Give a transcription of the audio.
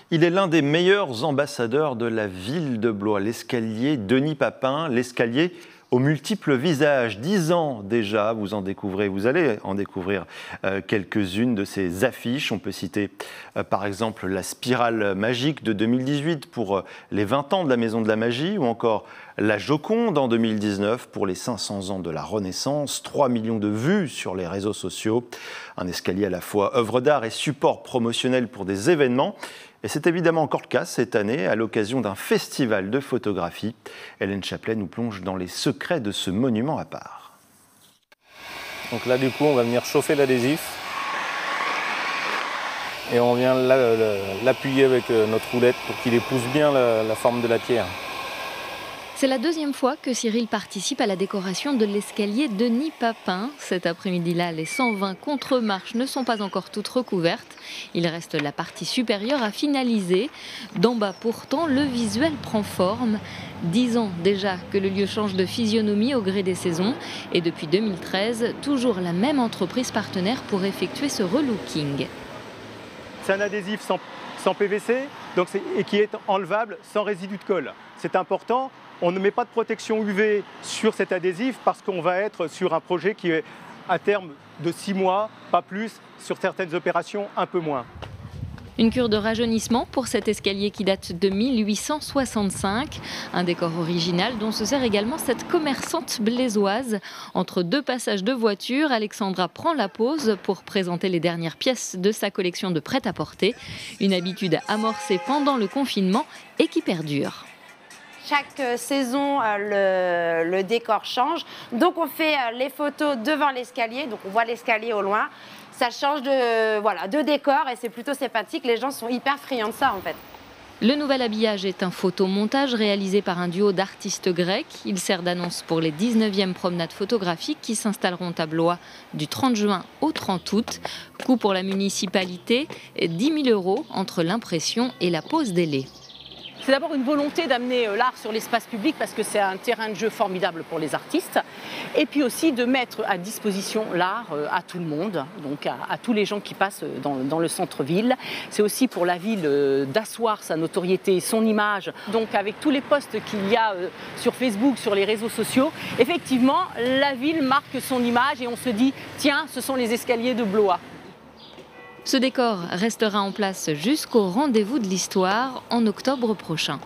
Il est l'un des meilleurs ambassadeurs de la ville de Blois, l'escalier Denis Papin, l'escalier aux multiples visages. 10 ans déjà, vous allez en découvrir quelques-unes de ces affiches. On peut citer par exemple la spirale magique de 2018 pour les 20 ans de la Maison de la Magie, ou encore la Joconde en 2019 pour les 500 ans de la Renaissance. 3 millions de vues sur les réseaux sociaux. Un escalier à la fois œuvre d'art et support promotionnel pour des événements. Et c'est évidemment encore le cas cette année à l'occasion d'un festival de photographie. Hélène Chaplet nous plonge dans les secrets de ce monument à part. Donc là du coup on va venir chauffer l'adhésif et on vient l'appuyer avec notre roulette pour qu'il épouse bien la forme de la pierre. C'est la deuxième fois que Cyril participe à la décoration de l'escalier Denis Papin. Cet après-midi-là, les 120 contre-marches ne sont pas encore toutes recouvertes. Il reste la partie supérieure à finaliser. D'en bas pourtant, le visuel prend forme. 10 ans déjà que le lieu change de physionomie au gré des saisons. Et depuis 2013, toujours la même entreprise partenaire pour effectuer ce relooking. C'est un adhésif sans PVC et qui est enlevable sans résidu de colle. C'est important. On ne met pas de protection UV sur cet adhésif parce qu'on va être sur un projet qui est à terme de 6 mois, pas plus, sur certaines opérations un peu moins. Une cure de rajeunissement pour cet escalier qui date de 1865. Un décor original dont se sert également cette commerçante blésoise. Entre deux passages de voitures, Alexandra prend la pause pour présenter les dernières pièces de sa collection de prêt-à-porter. Une habitude amorcée pendant le confinement et qui perdure. Chaque saison, le décor change. Donc on fait les photos devant l'escalier. Donc on voit l'escalier au loin. Ça change de décor et c'est plutôt sympathique. Les gens sont hyper friands de ça en fait. Le nouvel habillage est un photomontage réalisé par un duo d'artistes grecs. Il sert d'annonce pour les 19e promenades photographiques qui s'installeront à Blois du 30 juin au 30 août. Coût pour la municipalité, 10 000 € entre l'impression et la pose des laits. C'est d'abord une volonté d'amener l'art sur l'espace public parce que c'est un terrain de jeu formidable pour les artistes. Et puis aussi de mettre à disposition l'art à tout le monde, donc à tous les gens qui passent dans le centre-ville. C'est aussi pour la ville d'asseoir sa notoriété, son image. Donc avec tous les posts qu'il y a sur Facebook, sur les réseaux sociaux, effectivement, la ville marque son image et on se dit, tiens, ce sont les escaliers de Blois. Ce décor restera en place jusqu'au rendez-vous de l'histoire en octobre prochain.